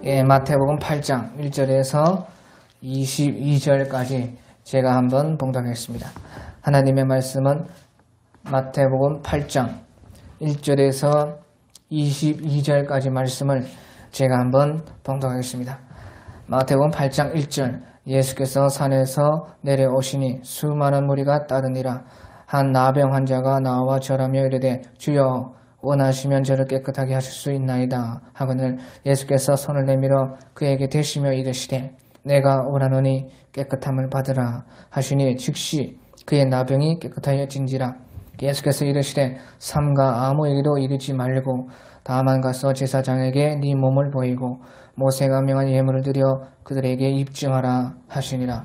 마태복음 8장 1절에서 22절까지 제가 한번 봉독하겠습니다. 하나님의 말씀은 마태복음 8장 1절에서 22절까지 말씀을 제가 한번 봉독하겠습니다. 마태복음 8장 1절 예수께서 산에서 내려오시니 수많은 무리가 따르니라. 한 나병 환자가 나와 절하며 이르되 주여 원하시면 저를 깨끗하게 하실 수 있나이다 하거늘 예수께서 손을 내밀어 그에게 대시며 이르시되 내가 원하노니 깨끗함을 받으라 하시니 즉시 그의 나병이 깨끗하여진지라. 예수께서 이르시되 삼가 아무에게도 이르지 말고 다만 가서 제사장에게 네 몸을 보이고 모세가 명한 예물을 드려 그들에게 입증하라 하시니라.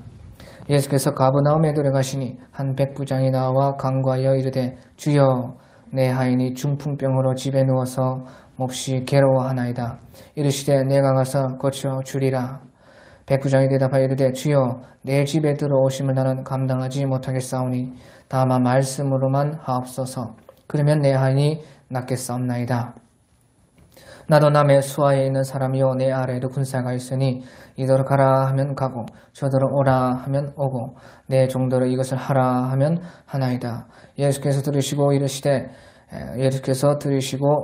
예수께서 가버나움에 들어가시니 한 백부장이 나와 간구하여 이르되 주여 내 하인이 중풍병으로 집에 누워서 몹시 괴로워하나이다. 이르시되 내가 가서 고쳐 주리라. 백부장이 대답하여 이르되 주여 내 집에 들어오심을 나는 감당하지 못하겠사오니 다만 말씀으로만 하옵소서. 그러면 내 하인이 낫겠사옵나이다. 나도 남의 수하에 있는 사람이요 내 아래에도 군사가 있으니 이더러 가라 하면 가고 저더러 오라 하면 오고 내 종더러 이것을 하라 하면 하나이다. 예수께서 들으시고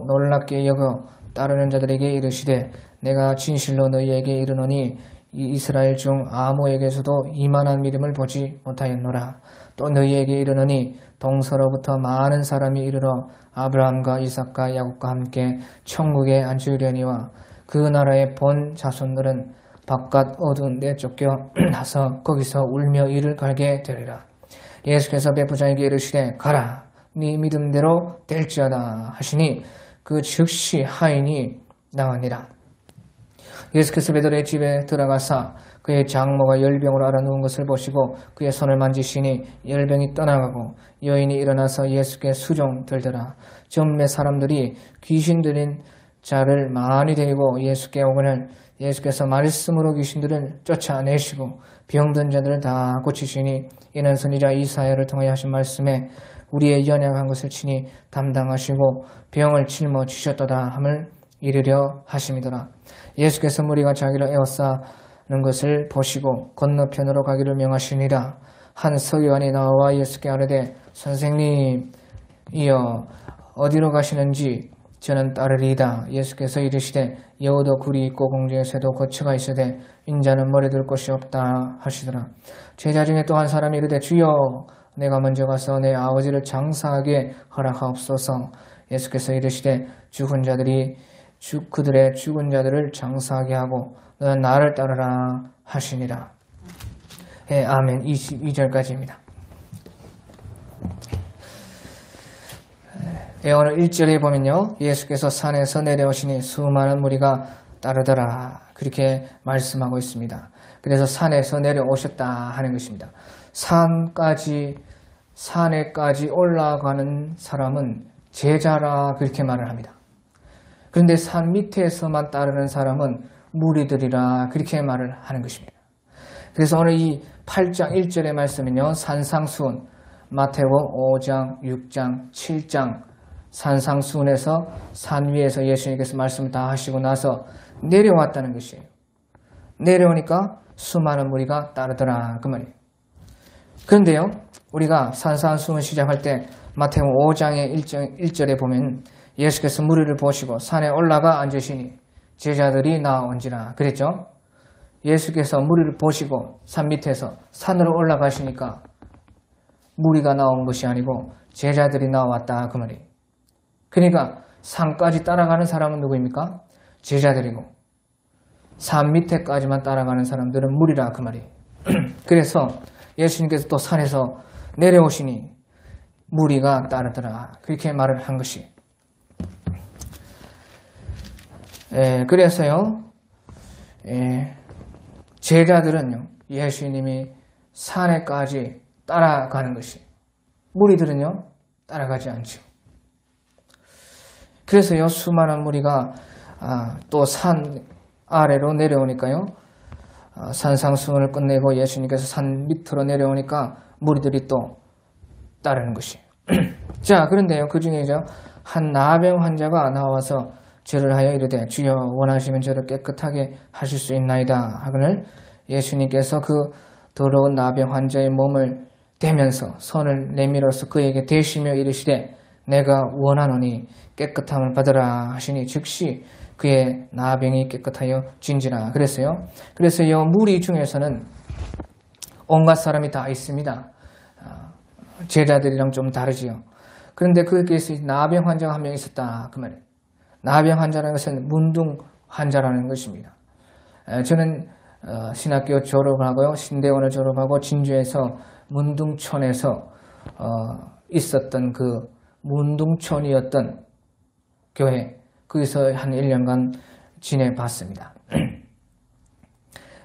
놀랍게 여겨 따르는 자들에게 이르시되 내가 진실로 너희에게 이르노니 이 이스라엘 중 아무에게서도 이만한 믿음을 보지 못하였노라. 또 너희에게 이르노니 동서로부터 많은 사람이 이르러 아브라함과 이삭과 야곱과 함께 천국에 앉으려니와 그 나라의 본 자손들은 바깥 어두운 데 쫓겨 나서 거기서 울며 이를 갈게 되리라. 예수께서 백부장에게 이르시되 가라 네 믿음대로 될지어다 하시니 그 즉시 하인이 나으니라. 예수께서 베드로의 집에 들어가사 그의 장모가 열병으로 앓아누운 것을 보시고 그의 손을 만지시니 열병이 떠나가고 여인이 일어나서 예수께 수종 들더라. 전매 사람들이 귀신 들린 자를 많이 데리고 예수께 오거늘 예수께서 말씀으로 귀신들을 쫓아내시고 병든 자들을 다 고치시니 이는 선지자 이사야를 통하여 하신 말씀에 우리의 연약한 것을 친히 담당하시고 병을 짊어지셨도다 함을 이르려 하심이더라. 예수께서 무리가 자기를 에워싸는 것을 보시고 건너편으로 가기를 명하시니라. 한 서기관이 나와 예수께 아뢰되 선생님 이여 어디로 가시는지 저는 따르리이다. 예수께서 이르시되 여우도 굴이 있고 공중에 새도 거처가 있으되 인자는 머리 둘 곳이 없다 하시더라. 제자 중에 또 한 사람이 이르되 주여 내가 먼저 가서 내 아버지를 장사하게 허락하옵소서. 예수께서 이르시되 그들의 죽은 자들을 장사하게 하고 너는 나를 따르라 하시니라. 아멘. 22절까지입니다. 오늘 1절에 보면요. 예수께서 산에서 내려오시니 수많은 무리가 따르더라. 그렇게 말씀하고 있습니다. 그래서 산에서 내려오셨다 하는 것입니다. 산에까지 올라가는 사람은 제자라 그렇게 말을 합니다. 그런데 산 밑에서만 따르는 사람은 무리들이라 그렇게 말을 하는 것입니다. 그래서 오늘 이 8장 1절의 말씀은요. 산상수훈 마태복음 5장, 6장, 7장 산상수훈에서 산 위에서 예수님께서 말씀을 다 하시고 나서 내려왔다는 것이에요. 내려오니까 수많은 무리가 따르더라 그 말이에요. 그런데요. 우리가 산상수훈 시작할 때 마태복음 5장의 1절에 보면 예수께서 무리를 보시고 산에 올라가 앉으시니 제자들이 나온지라 그랬죠. 예수께서 무리를 보시고 산 밑에서 산으로 올라가시니까 무리가 나온 것이 아니고 제자들이 나왔다 그 말이에요. 그러니까 산까지 따라가는 사람은 누구입니까? 제자들이고 산 밑에까지만 따라가는 사람들은 무리라 그 말이에요. 그래서 예수님께서 또 산에서 내려오시니 무리가 따르더라 그렇게 말을 한 것이. 그래서요. 제자들은요. 예수님이 산에까지 따라가는 것이. 무리들은요. 따라가지 않죠. 그래서요. 수많은 무리가 또 산 아래로 내려오니까요. 산상수훈을 끝내고 예수님께서 산 밑으로 내려오니까 무리들이 또 따르는 것이에요. 자, 그런데요. 그 중에 한 나병 환자가 나와서 절을 하여 이르되 주여 원하시면 저를 깨끗하게 하실 수 있나이다 하거늘 예수님께서 그 더러운 나병 환자의 몸을 대면서 손을 내밀어서 그에게 대시며 이르시되 내가 원하노니 깨끗함을 받으라 하시니 즉시 그의 나병이 깨끗하여 진지라 그랬어요. 그래서 이 무리 중에서는 온갖 사람이 다 있습니다. 제자들이랑 좀 다르지요. 그런데 거기에서 나병 환자가 한 명 있었다 그 말이에요. 나병 환자라는 것은 문둥 환자라는 것입니다. 저는 신학교 졸업하고요. 신대원을 졸업하고 진주에서 문둥촌에서 있었던 그 문둥촌이었던 교회 거기서 한 1년간 지내봤습니다.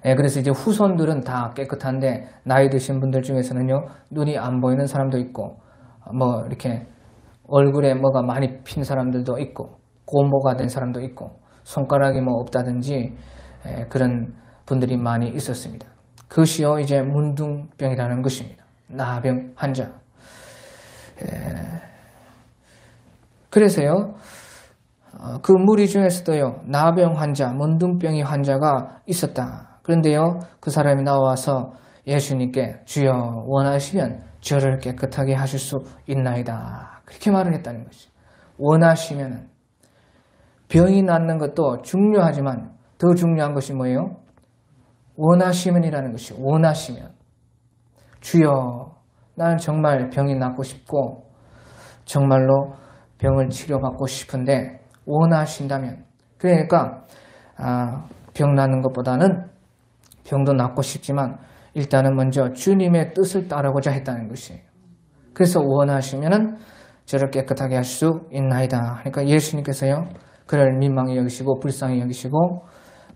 그래서 이제 후손들은 다 깨끗한데 나이 드신 분들 중에서는요 눈이 안 보이는 사람도 있고 뭐 이렇게 얼굴에 뭐가 많이 핀 사람들도 있고 고모가 된 사람도 있고 손가락이 뭐 없다든지 그런 분들이 많이 있었습니다. 그것이요 이제 문둥병이라는 것입니다. 나병 환자. 그래서요 그 무리 중에서도요 나병 환자, 문둥병이 환자가 있었다. 그런데요 그 사람이 나와서 예수님께 주여 원하시면 저를 깨끗하게 하실 수 있나이다. 그렇게 말을 했다는 것이죠. 원하시면 병이 낫는 것도 중요하지만 더 중요한 것이 뭐예요? 원하시면이라는 것이 원하시면 주여 나는 정말 병이 낫고 싶고 정말로 병을 치료받고 싶은데 원하신다면 그러니까 병 낫는 것보다는 병도 낫고 싶지만 일단은 먼저 주님의 뜻을 따르고자 했다는 것이에요. 그래서 원하시면은 저를 깨끗하게 할 수 있나이다. 그러니까 예수님께서요 그를 민망히 여기시고 불쌍히 여기시고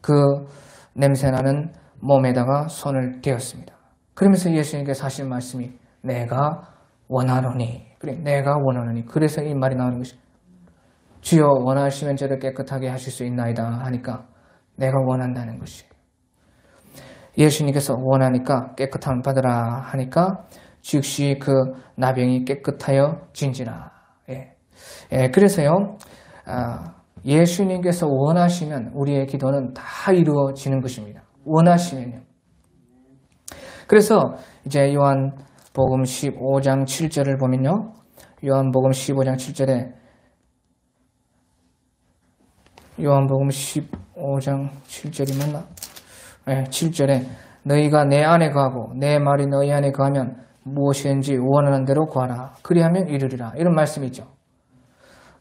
그 냄새나는 몸에다가 손을 대었습니다. 그러면서 예수님께서 하신 말씀이 내가 원하노니 그래 내가 원하노니 그래서 이 말이 나오는 것이 주여 원하시면 저를 깨끗하게 하실 수 있나이다 하니까 내가 원한다는 것이에요. 예수님께서 원하니까 깨끗함을 받으라 하니까 즉시 그 나병이 깨끗하여 진지라. 그래서요 예수님께서 원하시면 우리의 기도는 다 이루어지는 것입니다. 원하시면요. 그래서 이제 요한복음 15장 7절을 보면요. 요한복음 15장 7절에 요한복음 15장 7절이 맞나? 7절에 너희가 내 안에 거하고 내 말이 너희 안에 거하면 무엇이든지 원하는 대로 구하라. 그리하면 이루리라. 이런 말씀이죠.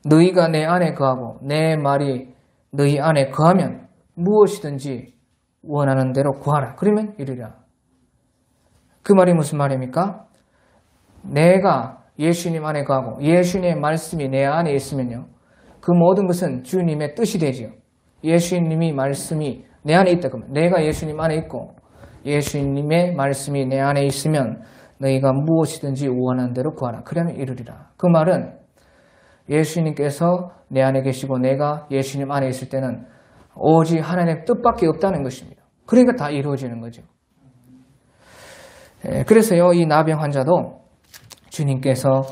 너희가 내 안에 거하고 내 말이 너희 안에 거하면 무엇이든지 원하는 대로 구하라. 그러면 이루리라. 그 말이 무슨 말입니까? 내가 예수님 안에 거하고 예수님의 말씀이 내 안에 있으면요. 그 모든 것은 주님의 뜻이 되지요. 예수님이 말씀이 내 안에 있다 그러면 내가 예수님 안에 있고 예수님의 말씀이 내 안에 있으면 너희가 무엇이든지 원하는 대로 구하라. 그러면 이루리라. 그 말은 예수님께서 내 안에 계시고 내가 예수님 안에 있을 때는 오직 하나님의 뜻밖에 없다는 것입니다. 그러니까 다 이루어지는 거죠. 그래서요 이 나병 환자도 주님께서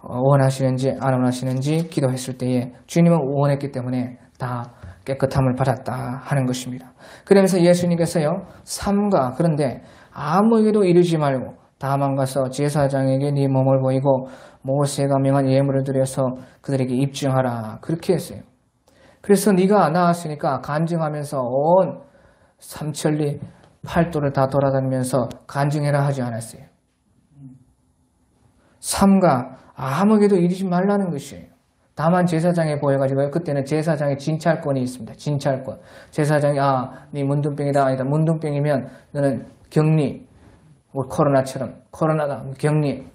원하시는지 안 원하시는지 기도했을 때에 주님은 원했기 때문에 다 깨끗함을 받았다 하는 것입니다. 그러면서 예수님께서요 삼가 그런데 아무에게도 이르지 말고 다만 가서 제사장에게 네 몸을 보이고 모세가 명한 예물을 드려서 그들에게 입증하라 그렇게 했어요. 그래서 네가 나았으니까 간증하면서 온 삼천리 팔도를 다 돌아다니면서 간증해라 하지 않았어요. 삼가 아무에게도 이르지 말라는 것이에요. 다만 제사장에 보여가지고 그때는 제사장의 진찰권이 있습니다. 진찰권. 제사장이 네 문둥병이다 아니다. 문둥병이면 너는 격리. 우리 코로나처럼 코로나다 격리.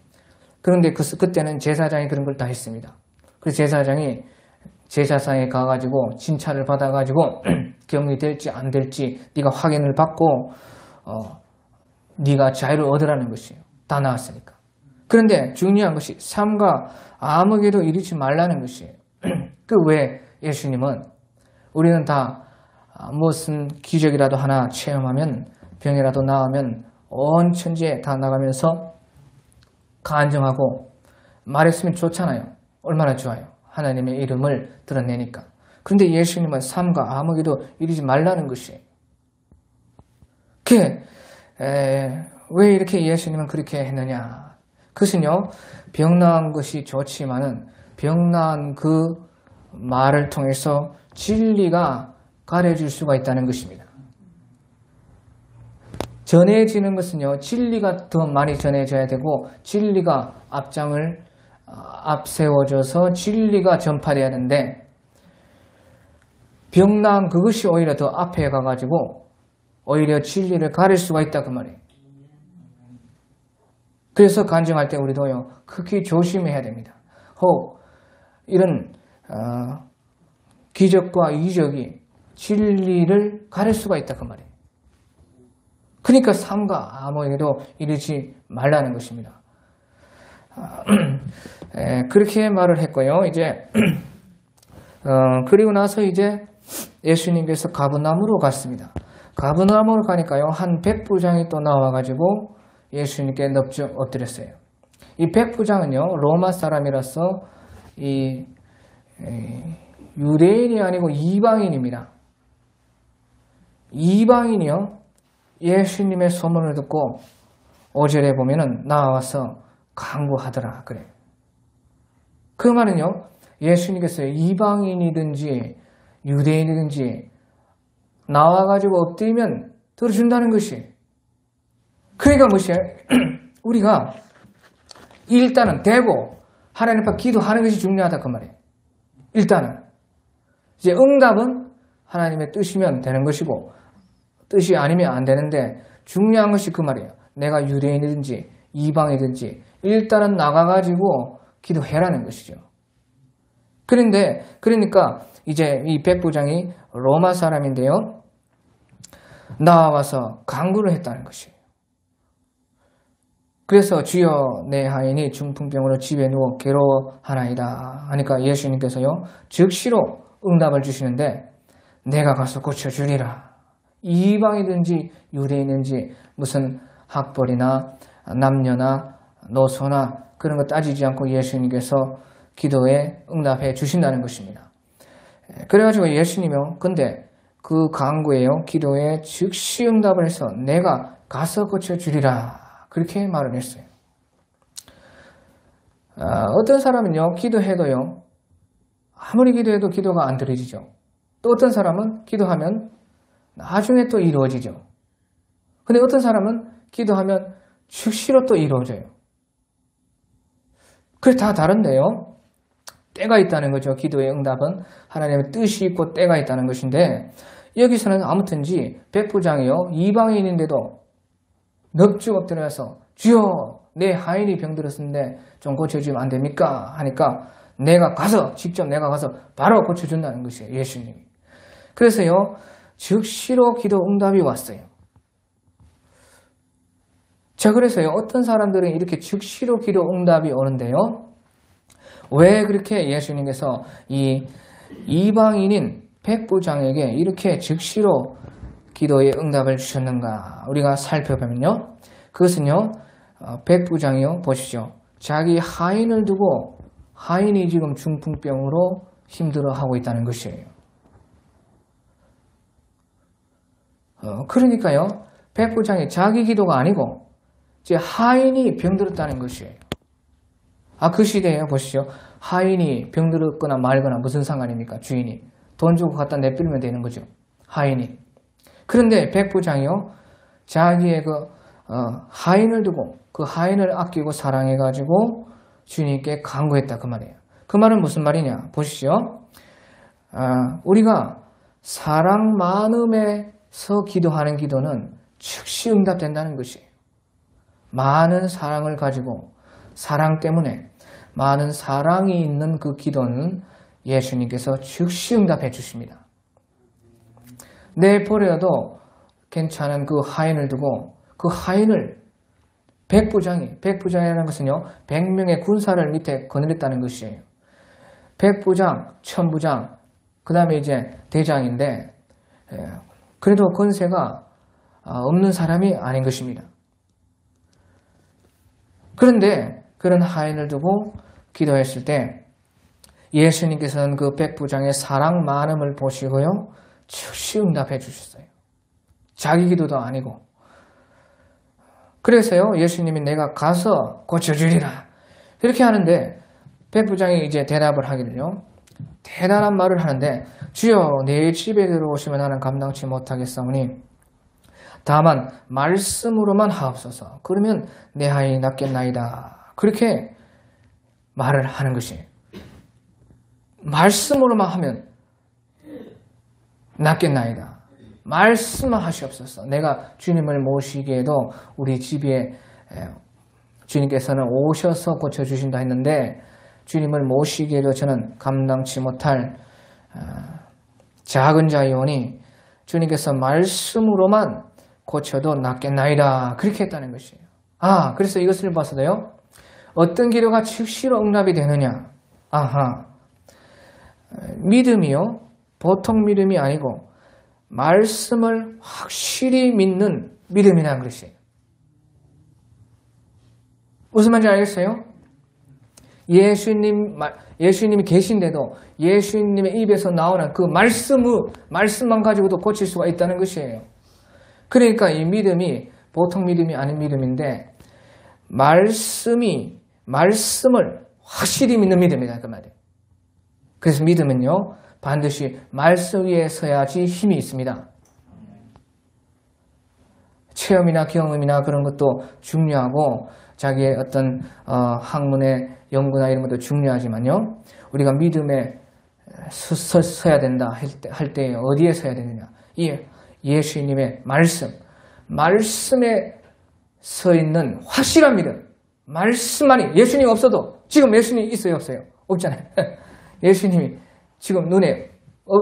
그런데 그때는 제사장이 그런 걸 다 했습니다. 그래서 제사장이 제사상에 가가지고 진찰을 받아가지고 격리될지 안 될지 네가 확인을 받고 네가 자유를 얻으라는 것이에요. 다 나왔으니까. 그런데 중요한 것이 삼가 아무에게도 이르지 말라는 것이에요. 그 왜 예수님은 우리는 다 무슨 기적이라도 하나 체험하면 병이라도 나으면 온 천지에 다 나가면서 간증하고 말했으면 좋잖아요. 얼마나 좋아요. 하나님의 이름을 드러내니까. 그런데 예수님은 삼가 아무에게도 이르지 말라는 것이에요. 왜 이렇게 예수님은 그렇게 했느냐? 그것은요, 병나은 것이 좋지만은 병나은 그 말을 통해서 진리가 가려질 수가 있다는 것입니다. 전해지는 것은요, 진리가 더 많이 전해져야 되고 진리가 앞세워져서 진리가 전파돼야 하는데 병나은 그것이 오히려 더 앞에 가가지고 오히려 진리를 가릴 수가 있다 그 말이에요. 그래서 간증할 때 우리도요, 극히 조심해야 됩니다. 혹 이런 기적과 이적이 진리를 가릴 수가 있다 그 말이에요. 그러니까 삼가 아무에게도 이르지 말라는 것입니다. 그렇게 말을 했고요. 이제 그리고 나서 이제 예수님께서 가버나움으로 갔습니다. 가버나움으로 가니까요, 한 백부장이 또 나와가지고 예수님께 넙죽 엎드렸어요. 이 백부장은요, 로마 사람이라서 이 유대인이 아니고 이방인입니다. 이방인이요, 예수님의 소문을 듣고 5절에 보면은 나와서 강구하더라 그래요. 그 말은요, 예수님께서 이방인이든지 유대인이든지 나와가지고 엎드리면 들어준다는 것이. 그러니까 무엇이에요? 우리가 일단은 대고 하나님 앞에 기도하는 것이 중요하다 그 말이에요. 일단은 이제 응답은 하나님의 뜻이면 되는 것이고 뜻이 아니면 안 되는데 중요한 것이 그 말이에요. 내가 유대인이든지 이방이든지 일단은 나가가지고 기도해라는 것이죠. 그러니까 이제 이 백부장이 로마 사람인데요, 나와서 강구를 했다는 것이에요. 그래서 주여 내 하인이 중풍병으로 집에 누워 괴로워하나이다 하니까 예수님께서요, 즉시로 응답을 주시는데 내가 가서 고쳐주리라. 이방이든지 유대인이든지 무슨 학벌이나 남녀나 노소나 그런 거 따지지 않고 예수님께서 기도에 응답해 주신다는 것입니다. 그래가지고 예수님이요, 근데 그 강구에요, 기도에 즉시 응답을 해서 내가 가서 고쳐주리라 그렇게 말을 했어요. 어떤 사람은요, 기도해도요, 아무리 기도해도 기도가 안 들어지죠. 또 어떤 사람은 기도하면 나중에 또 이루어지죠. 근데 어떤 사람은 기도하면 즉시로 또 이루어져요. 그게 다 다른데요, 때가 있다는 거죠. 기도의 응답은 하나님의 뜻이 있고 때가 있다는 것인데, 여기서는 아무튼지 백부장이요, 이방인인데도 넙죽 엎드려서 주여 내 하인이 병들었는데 좀 고쳐주면 안 됩니까? 하니까 내가 가서 직접 내가 가서 바로 고쳐준다는 것이에요, 예수님이. 그래서요, 즉시로 기도 응답이 왔어요. 자, 그래서요, 어떤 사람들은 이렇게 즉시로 기도 응답이 오는데요, 왜 그렇게 예수님께서 이 이방인인 백부장에게 이렇게 즉시로 기도의 응답을 주셨는가 우리가 살펴보면요, 그것은요, 백부장이요, 보십시오, 자기 하인을 두고 하인이 지금 중풍병으로 힘들어하고 있다는 것이에요. 그러니까요, 백부장이 자기 기도가 아니고 이제 하인이 병들었다는 것이에요. 그 시대에요, 보시죠, 하인이 병들었거나 말거나 무슨 상관입니까? 주인이 돈 주고 갖다 내버리면 되는 거죠, 하인이. 그런데 백부장이요, 자기의 하인을 두고 그 하인을 아끼고 사랑해가지고 주님께 간구했다 그 말이에요. 그 말은 무슨 말이냐 보시죠. 우리가 사랑 마음에서 기도하는 기도는 즉시 응답된다는 것이에요. 많은 사랑을 가지고 사랑 때문에 많은 사랑이 있는 그 기도는 예수님께서 즉시 응답해 주십니다. 내버려도 괜찮은 그 하인을 두고 그 하인을 백부장이라는 것은요, 100명의 군사를 밑에 거느렸다는 것이에요. 백부장, 천부장, 그 다음에 이제 대장인데, 그래도 권세가 없는 사람이 아닌 것입니다. 그런데 그런 하인을 두고 기도했을 때 예수님께서는 그 백부장의 사랑 많음을 보시고요. 즉시 응답해 주셨어요. 자기 기도도 아니고. 그래서요, 예수님이 내가 가서 고쳐주리라. 이렇게 하는데, 백부장이 이제 대답을 하기를요. 대단한 말을 하는데, 주여, 내 집에 들어오시면 나는 감당치 못하겠사오니, 다만 말씀으로만 하옵소서. 그러면 내 아이 낫겠나이다. 그렇게 말을 하는 것이. 말씀으로만 하면 낫겠나이다. 말씀만 하시옵소서. 내가 주님을 모시기에도 우리 집에 주님께서는 오셔서 고쳐주신다 했는데 주님을 모시기에도 저는 감당치 못할 작은 자이오니 주님께서 말씀으로만 고쳐도 낫겠나이다. 그렇게 했다는 것이에요. 그래서 이것을 봐서도요. 어떤 기도가 즉시로 응답이 되느냐. 믿음이요. 보통 믿음이 아니고 말씀을 확실히 믿는 믿음이라는 것이에요. 무슨 말인지 알겠어요? 예수님이 계신데도 예수님의 입에서 나오는 그 말씀만 가지고도 고칠 수가 있다는 것이에요. 그러니까 이 믿음이 보통 믿음이 아닌 믿음인데 말씀을 확실히 믿는 믿음이다 그 말이에요. 그래서 믿음은요 반드시 말씀 위에 서야지 힘이 있습니다. 체험이나 경험이나 그런 것도 중요하고 자기의 어떤 학문의 연구나 이런 것도 중요하지만요. 우리가 믿음에 서야 된다 할 때 어디에 서야 되느냐. 이 예수님의 말씀에 서 있는 확실한 믿음. 말씀만이 예수님 없어도 지금 예수님 있어요 없어요? 없잖아요. 예수님이 지금 눈에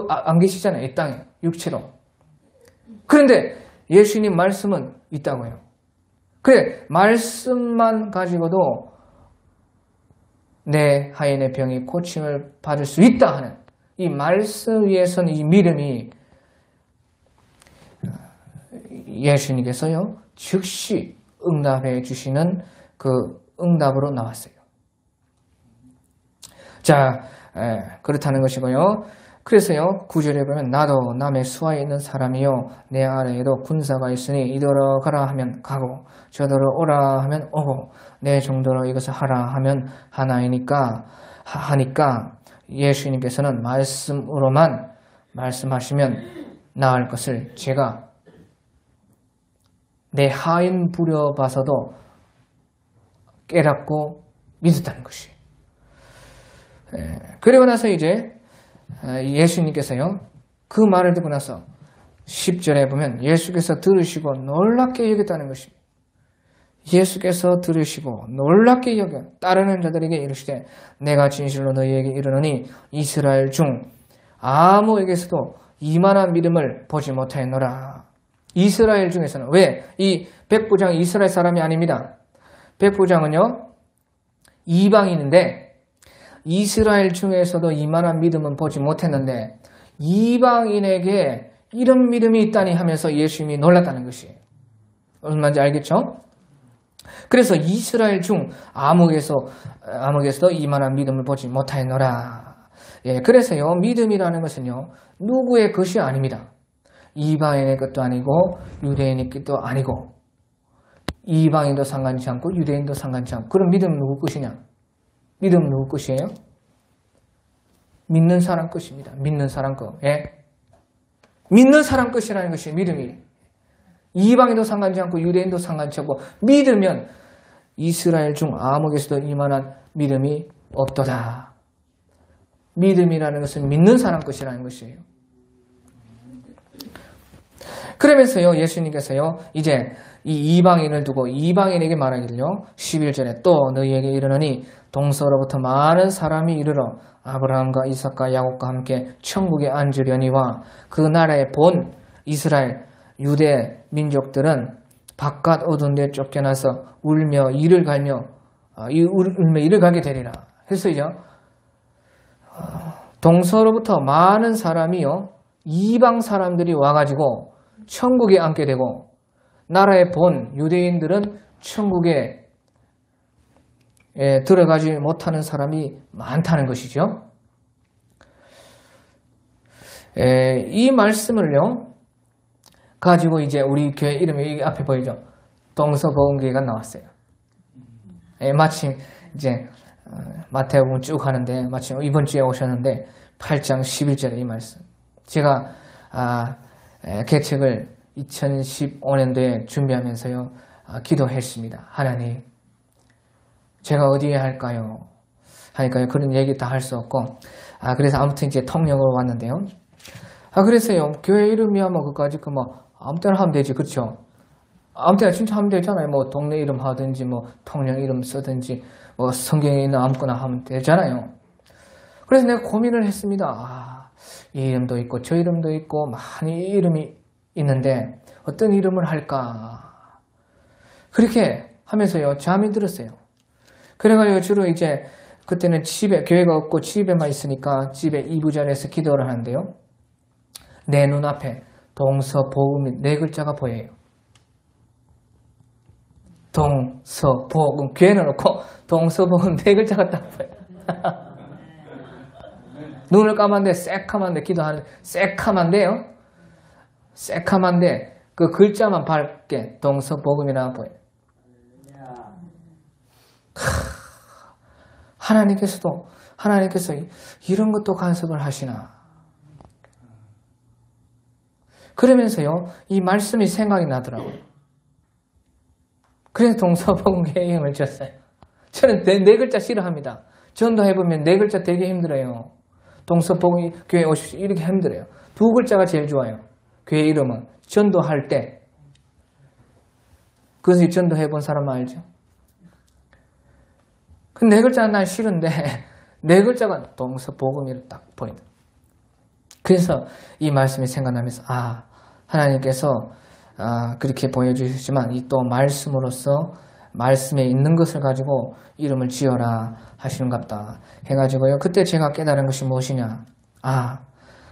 안 계시잖아요. 이 땅에 육체로. 그런데 예수님 말씀은 있다고요. 그래 말씀만 가지고도 내 하인의 병이 고침을 받을 수 있다 하는 이 말씀 위에서는 이 믿음이 예수님께서요 즉시 응답해 주시는 그 응답으로 나왔어요. 자, 그렇다는 것이고요. 그래서요 9절에 보면 나도 남의 수하에 있는 사람이요 내 아래에도 군사가 있으니 이더러 가라 하면 가고 저더러 오라 하면 오고 내 정도로 이것을 하라 하면 하나이니까 하니까 예수님께서는 말씀으로만 말씀하시면 나을 것을 제가 내 하인 부려봐서도 깨닫고 믿었다는 것이. 그리고 나서 이제 예수님께서요 그 말을 듣고 나서 10절에 보면 예수께서 들으시고 놀랍게 여겼다는 것입니다. 예수께서 들으시고 놀랍게 여겨 따르는 자들에게 이르시되 내가 진실로 너희에게 이르노니 이스라엘 중 아무에게서도 이만한 믿음을 보지 못하였노라. 이스라엘 중에서는 왜? 이 백부장이 이스라엘 사람이 아닙니다. 백부장은요 이방인인데 이스라엘 중에서도 이만한 믿음은 보지 못했는데 이방인에게 이런 믿음이 있다니 하면서 예수님이 놀랐다는 것이에요. 무슨 말인지 알겠죠? 그래서 이스라엘 중 아무에게서도 이만한 믿음을 보지 못하였노라. 그래서요 믿음이라는 것은요 누구의 것이 아닙니다. 이방인의 것도 아니고 유대인의 것도 아니고 이방인도 상관치 않고 유대인도 상관치 않고 그럼 믿음은 누구 것이냐? 믿음은 누구 것이에요? 믿는 사람 것입니다. 믿는 사람 것. 믿는 사람 것이라는 것이 믿음이. 이방인도 상관치 않고 유대인도 상관치 않고 믿으면 이스라엘 중 아무에게서도 이만한 믿음이 없도다. 믿음이라는 것은 믿는 사람 것이라는 것이에요. 그러면서요 예수님께서요 이제 이 이방인을 두고 이방인에게 말하기를요 11절에 또 너희에게 이르노니 동서로부터 많은 사람이 이르러 아브라함과 이삭과 야곱과 함께 천국에 앉으려니와 그 나라의 본 이스라엘 유대 민족들은 바깥 어두운 데 쫓겨나서 울며 이를 갈게 되리라. 그래서 이제 동서로부터 많은 사람이요 이방 사람들이 와가지고 천국에 앉게 되고 나라의 본 유대인들은 천국에 들어가지 못하는 사람이 많다는 것이죠. 이 말씀을요 가지고 이제 우리 교회 이름이 앞에 보이죠? 동서보험교회가 나왔어요. 마침 이제 마태복음 쭉 하는데 마침 이번 주에 오셨는데 8장 11절에 이 말씀. 제가 개책을 2015년도에 준비하면서요 기도했습니다. 하나님, 제가 어디에 할까요? 하니까요 그런 얘기 다 할 수 없고 그래서 아무튼 이제 통역으로 왔는데요. 그래서요 교회 이름이야 뭐 그까짓 거 뭐 아무 때나 하면 되지, 그렇죠? 아무 때나 진짜 하면 되잖아요. 뭐 동네 이름 하든지 뭐 통영 이름 쓰든지 뭐 성경에 있는 아무거나 하면 되잖아요. 그래서 내가 고민을 했습니다. 이 이름도 있고 저 이름도 있고 많이 이름이 있는데 어떤 이름을 할까? 그렇게 하면서요 잠이 들었어요. 그래가지고 주로 이제 그때는 집에 교회가 없고 집에만 있으니까 집에 이부전에서 기도를 하는데요. 내 눈앞에 동서보음이 4글자가 보여요. 동서보음, 교회는 없고 동서보음 4글자가 딱 보여요. 눈을 감았는데 새카만데 기도하는 새카만데요. 새카만데 그 글자만 밝게 동서보음이라고 보여요. 하나님께서 이런 것도 간섭을 하시나. 그러면서요 이 말씀이 생각이 나더라고요. 그래서 동서보음교회 이름을 지었어요. 저는 네 글자 싫어합니다. 전도해보면 4글자 되게 힘들어요. 동서보음교회 오십시오 이렇게 힘들어요. 2글자가 제일 좋아요. 교회 이름은 전도할 때. 그것이 전도해본 사람 알죠? 그 4글자는 난 싫은데 4글자가 동서보음이라 딱 보인다. 그래서 이 말씀이 생각나면서 하나님께서 그렇게 보여주시지만 이 또 말씀으로서 말씀에 있는 것을 가지고 이름을 지어라 하시는갑다 해가지고요. 그때 제가 깨달은 것이 무엇이냐.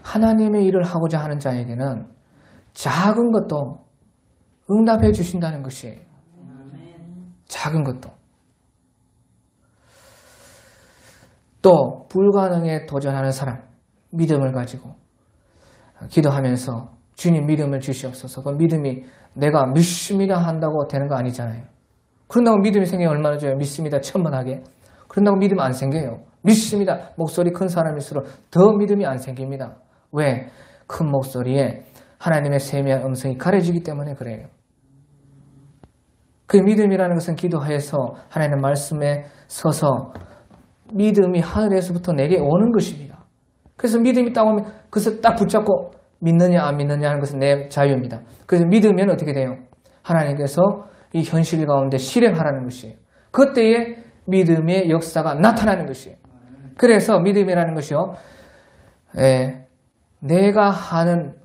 하나님의 일을 하고자 하는 자에게는 작은 것도 응답해 주신다는 것이에요. 작은 것도. 또 불가능에 도전하는 사람, 믿음을 가지고 기도하면서 주님 믿음을 주시옵소서. 그 믿음이 내가 믿습니다 한다고 되는 거 아니잖아요. 그런다고 믿음이 생기면 얼마나 좋아요. 믿습니다 천만하게. 그런다고 믿음 안 생겨요. 믿습니다. 목소리 큰 사람일수록 더 믿음이 안 생깁니다. 왜? 큰 목소리에 하나님의 세미한 음성이 가려지기 때문에 그래요. 그 믿음이라는 것은 기도해서 하나님의 말씀에 서서 믿음이 하늘에서부터 내게 오는 것입니다. 그래서 믿음이 딱 오면 그것을 딱 붙잡고 믿느냐 안 믿느냐 하는 것은 내 자유입니다. 그래서 믿으면 어떻게 돼요? 하나님께서 이 현실 가운데 실행하라는 것이에요. 그때에 믿음의 역사가 나타나는 것이에요. 그래서 믿음이라는 것이요. 내가 하는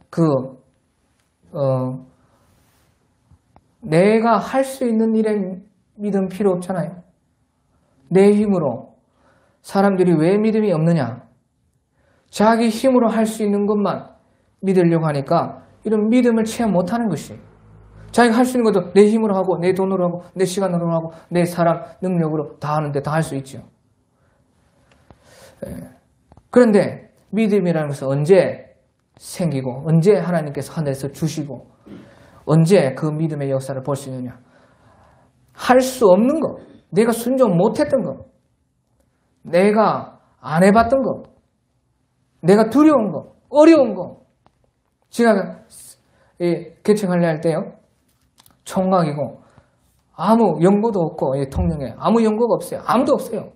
내가 할 수 있는 일에 믿음 필요 없잖아요. 내 힘으로. 사람들이 왜 믿음이 없느냐? 자기 힘으로 할 수 있는 것만 믿으려고 하니까 이런 믿음을 체험 못하는 것이에요. 자기가 할 수 있는 것도 내 힘으로 하고 내 돈으로 하고 내 시간으로 하고 내 사람 능력으로 다 하는데 다 할 수 있죠. 그런데 믿음이라는 것은 언제 생기고 언제 하나님께서 하늘에서 주시고 언제 그 믿음의 역사를 볼 수 있느냐. 할 수 없는 것, 내가 순종 못했던 것, 내가 안 해봤던 것, 내가 두려운 것, 어려운 것. 제가 개척하려 할 때요. 총각이고 아무 연고도 없고 통영에 아무 연고가 없어요. 아무도 없어요.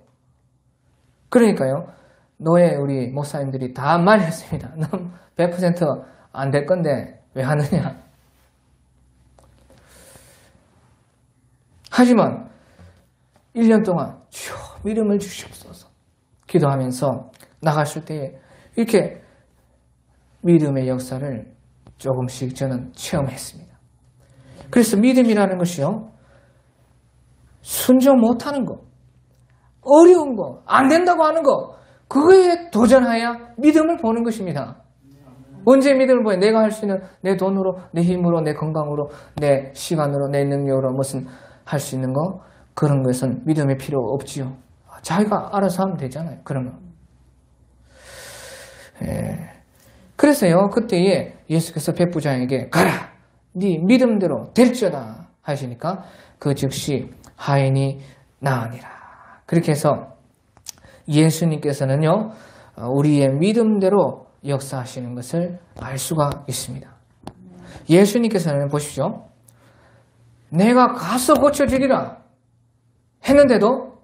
그러니까요. 노예 우리 목사님들이 다 말했습니다. 넌 100% 안 될 건데 왜 하느냐. 하지만 1년 동안 주여 믿음을 주시옵소서 기도하면서 나갔을 때 이렇게 믿음의 역사를 조금씩 저는 체험했습니다. 그래서 믿음이라는 것이요. 순종 못하는 것, 어려운 것, 안 된다고 하는 것, 그거에 도전하여 믿음을 보는 것입니다. 언제 믿음을 보여? 내가 할 수 있는 내 돈으로, 내 힘으로, 내 건강으로, 내 시간으로, 내 능력으로 무슨 할 수 있는 거? 그런 것은 믿음이 필요 없지요. 자기가 알아서 하면 되잖아요. 그런 거. 그래서요, 그때에 예수께서 백부장에게 가라! 네 믿음대로 될지어다 하시니까 그 즉시 하인이 나으니라. 그렇게 해서 예수님께서는요, 우리의 믿음대로 역사하시는 것을 알 수가 있습니다. 예수님께서는 보십시오. 내가 가서 고쳐주리라 했는데도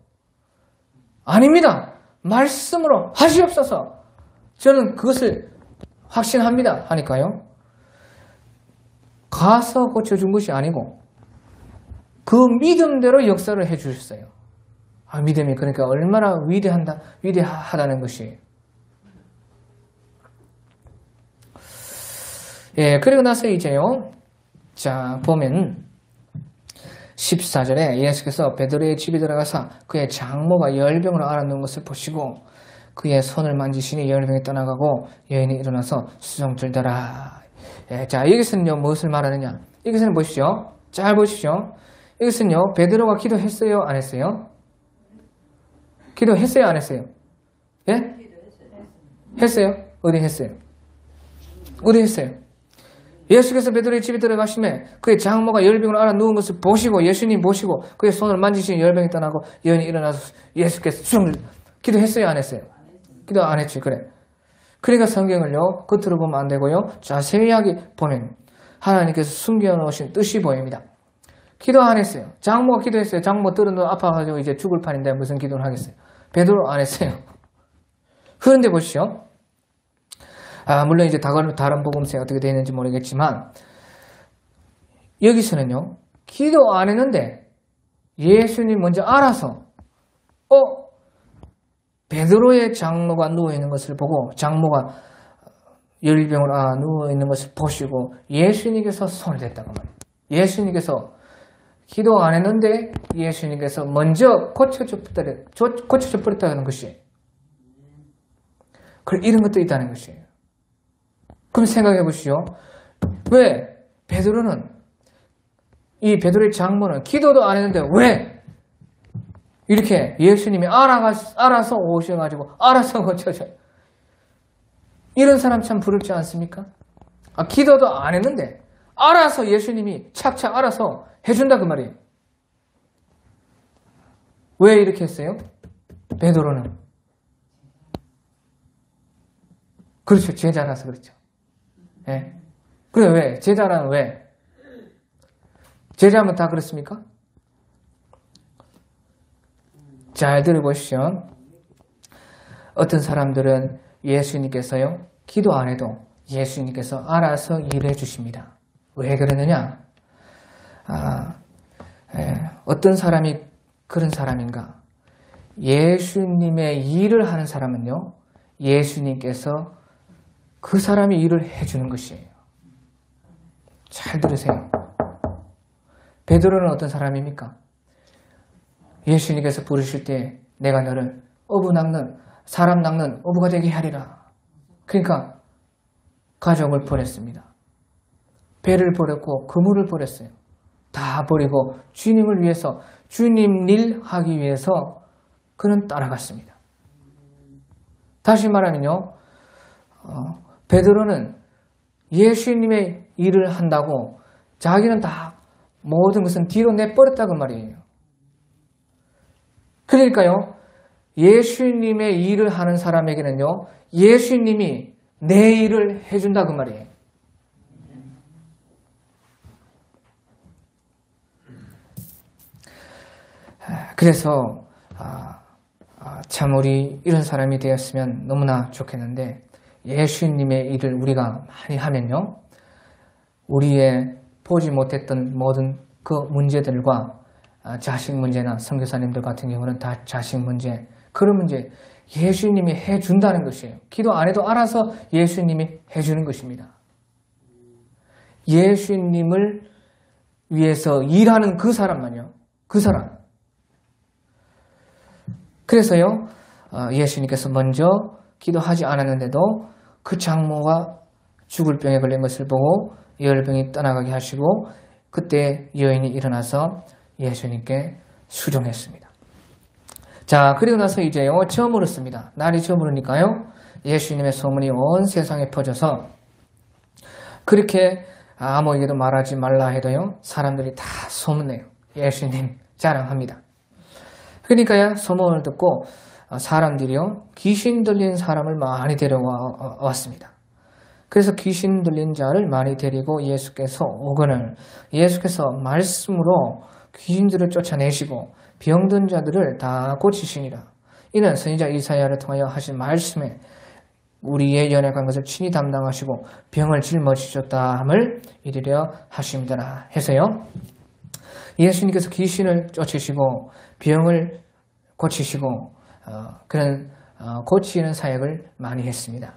아닙니다. 말씀으로 하시옵소서. 저는 그것을 확신합니다. 하니까요. 가서 고쳐준 것이 아니고 그 믿음대로 역사를 해주셨어요. 믿음이 그러니까 얼마나 위대하다는 것이. 예, 그리고 나서 이제요. 자, 보면 14절에 예수께서 베드로의 집에 들어가서 그의 장모가 열병으로 앓았는 것을 보시고 그의 손을 만지시니 열병이 떠나가고 여인이 일어나서 수종 들더라. 예, 자, 여기서는요, 무엇을 말하느냐? 여기서는 보십시오. 잘 보십시오. 이것은요, 베드로가 기도했어요? 안 했어요? 기도했어요? 안 했어요? 예? 했어요? 어디 했어요? 어디 했어요? 예수께서 베드로의 집에 들어가시매 그의 장모가 열병으로 앓아 누운 것을 보시고 예수님 보시고 그의 손을 만지시니 열병이 떠나고 여인이 일어나서 예수께서 기도했어요? 안 했어요? 기도 안 했지. 그래. 그러니까 성경을요, 겉으로 보면 안 되고요, 자세하게 보면 하나님께서 숨겨놓으신 뜻이 보입니다. 기도 안 했어요. 장모가 기도했어요. 장모 들은 돈 아파가지고 이제 죽을 판인데 무슨 기도를 하겠어요? 베드로 안 했어요. 그런데 보시죠. 물론 이제 다른 복음서에 어떻게 되어 있는지 모르겠지만 여기서는요, 기도 안 했는데 예수님 먼저 알아서 베드로의 장모가 누워있는 것을 보고 장모가 열병으로 누워있는 것을 보시고 예수님께서 손을 댔다고 말이에요. 예수님께서 기도 안 했는데 예수님께서 먼저 고쳐줘 버렸다는 것이. 이런 것도 있다는 것이에요. 그럼 생각해 보시오. 왜 이 베드로의 장모는 기도도 안 했는데 왜 이렇게 예수님이 알아서 오셔가지고 알아서 고쳐줘요. 이런 사람 참 부럽지 않습니까? 기도도 안 했는데 알아서 예수님이 착착 알아서 해준다 그 말이에요. 왜 이렇게 했어요? 베드로는. 그렇죠. 제자라서 그렇죠. 예. 그래, 왜? 제자라는 왜? 제자면 다 그렇습니까? 잘 들어보시죠. 어떤 사람들은 예수님께서요, 기도 안 해도 예수님께서 알아서 일해 주십니다. 왜 그러느냐? 어떤 사람이 그런 사람인가? 예수님의 일을 하는 사람은요, 예수님께서 그 사람이 일을 해주는 것이에요. 잘 들으세요. 베드로는 어떤 사람입니까? 예수님께서 부르실 때 내가 너를 사람 낚는 어부가 되게 하리라. 그러니까 가족을 버렸습니다. 배를 버렸고 그물을 버렸어요. 다 버리고 주님을 위해서, 주님 일 하기 위해서 그는 따라갔습니다. 다시 말하면요, 베드로는 예수님의 일을 한다고 자기는 다 모든 것은 뒤로 내버렸다고 말이에요. 그러니까요, 예수님의 일을 하는 사람에게는요, 예수님이 내 일을 해준다 그 말이에요. 그래서 참 우리 이런 사람이 되었으면 너무나 좋겠는데, 예수님의 일을 우리가 많이 하면요, 우리의 보지 못했던 모든 그 문제들과 자식 문제나 선교사님들 같은 경우는 다 자식 문제, 그런 문제 예수님이 해준다는 것이에요. 기도 안 해도 알아서 예수님이 해주는 것입니다. 예수님을 위해서 일하는 그 사람만요. 그 사람. 그래서요, 예수님께서 먼저 기도하지 않았는데도 그 장모가 죽을 병에 걸린 것을 보고 열병이 떠나가게 하시고 그때 여인이 일어나서 예수님께 수종했습니다. 자, 그리고 나서 이제요, 저물었습니다. 날이 저물으니까요, 예수님의 소문이 온 세상에 퍼져서 그렇게 아무에게도 말하지 말라 해도요, 사람들이 다 소문내요. 예수님 자랑합니다. 그러니까요, 소문을 듣고 사람들이요, 귀신 들린 사람을 많이 데려왔습니다. 그래서 귀신 들린 자를 많이 데리고 예수께서 오거늘 예수께서 말씀으로 귀신들을 쫓아내시고 병든 자들을 다 고치시니라. 이는 선지자 이사야를 통하여 하신 말씀에 우리의 연약한 것을 친히 담당하시고 병을 짊어지셨다 함을 이르려 하심이더라 해서요, 예수님께서 귀신을 쫓으시고 병을 고치시고 그런 고치는 사역을 많이 했습니다.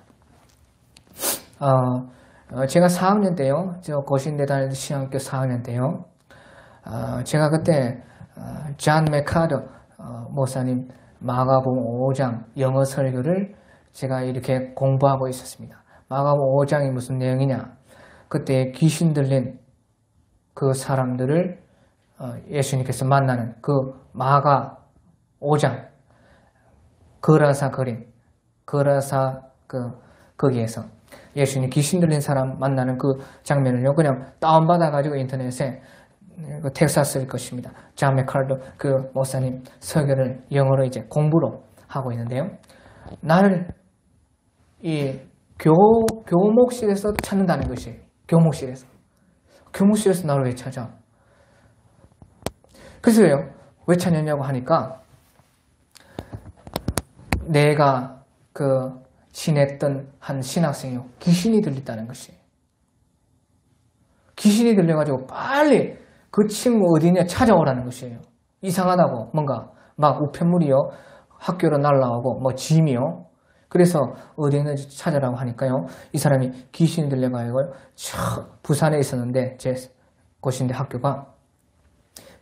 제가 4학년 때요, 저 고신대 다니던 신학교 4학년 때요, 제가 그때 존 맥카더 목사님 마가복음 5장 영어 설교를 제가 이렇게 공부하고 있었습니다. 마가복음 5장이 무슨 내용이냐, 그때 귀신 들린 그 사람들을 예수님께서 만나는 그 마가 5장 거라사 거림, 거라사 거기에서 예수님 귀신 들린 사람 만나는 그 장면을요, 그냥 다운받아가지고 인터넷에 그 텍사스일 것입니다. 존 맥카더 그 목사님 설교를 영어로 이제 공부로 하고 있는데요. 나를 이 교목실에서 찾는다는 것이에요. 교목실에서 나를 왜 찾아? 그래서요, 왜 찾냐고 하니까 내가 지냈던 한 신학생이요, 귀신이 들렸다는 것이에요. 귀신이 들려가지고 빨리 그 친구 어디냐 찾아오라는 것이에요. 이상하다고, 뭔가 막 우편물이요, 학교로 날라오고 뭐 짐이요. 그래서 어디 있는지 찾으라고 하니까요, 이 사람이 귀신이 들려가지고 부산에 있었는데, 제 고신대 학교가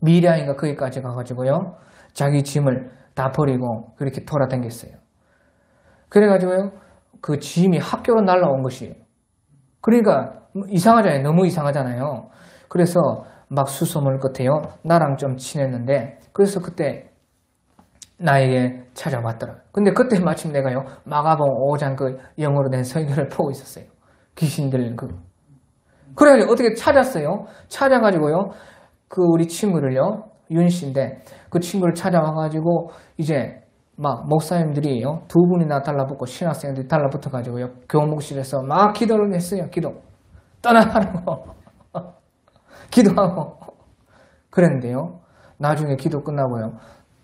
미량인가 거기까지 가가지고요, 자기 짐을 다 버리고 그렇게 돌아다녔어요. 그래가지고요, 그 짐이 학교로 날라온 것이에요. 그러니까 이상하잖아요. 너무 이상하잖아요. 그래서 막 수소문 끝에요, 나랑 좀 친했는데, 그래서 그때 나에게 찾아왔더라. 근데 그때 마침 내가요, 마가복음 5장 그 영어로 된 설교를 보고 있었어요. 귀신 들린 그래가지고 어떻게 찾았어요? 찾아가지고요, 그 우리 친구를요, 윤 씨인데, 그 친구를 찾아와가지고 이제 막 목사님들이요, 두 분이나 달라붙고 신학생들이 달라붙어가지고요, 교목실에서 막 기도를 했어요. 떠나라고 기도하고 그랬는데요, 나중에 기도 끝나고요,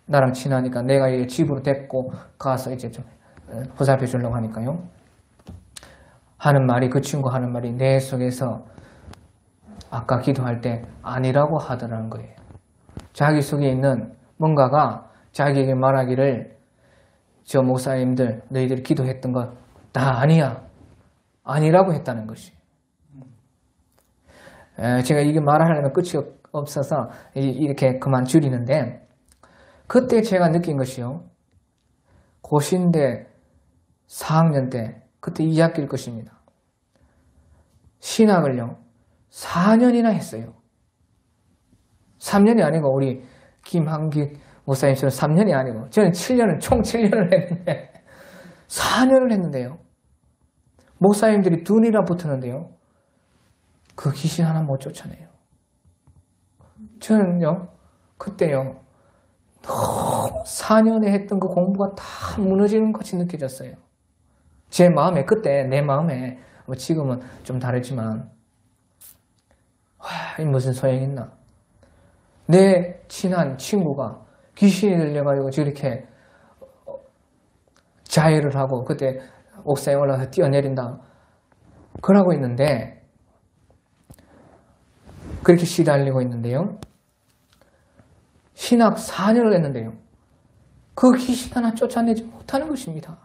나랑 친하니까 내가 이제 집으로 데리고 가서 이제 좀 보살펴 주려고 하니까요, 그 친구 하는 말이 내 속에서 아까 기도할 때 아니라고 하더라는 거예요. 자기 속에 있는 뭔가가 자기에게 말하기를, 저 목사님들 너희들이 기도했던 거 다 아니라고 했다는 것이. 제가 이게 말하려면 끝이 없어서 이렇게 그만 줄이는데, 그때 제가 느낀 것이요, 고신대 4학년 때 그때 2학기일 것입니다. 신학을요 4년이나 했어요. 3년이 아니고 우리 김한길 목사님처럼 3년이 아니고 저는 총 7년을 했는데 4년을 했는데요, 목사님들이 둘이나 붙었는데요, 그 귀신 하나 못 쫓아내요. 저는요 그때요 4년에 했던 그 공부가 다 무너지는 것이 느껴졌어요. 제 마음에, 그때 내 마음에, 지금은 좀 다르지만, 이 무슨 소용이 있나. 내 친한 친구가 귀신이 들려가지고 저렇게 자해를 하고 그때 옥상에 올라가서 뛰어내린다 그러고 있는데, 그렇게 시달리고 있는데요, 신학 4년을 했는데요, 그 귀신 하나 쫓아내지 못하는 것입니다.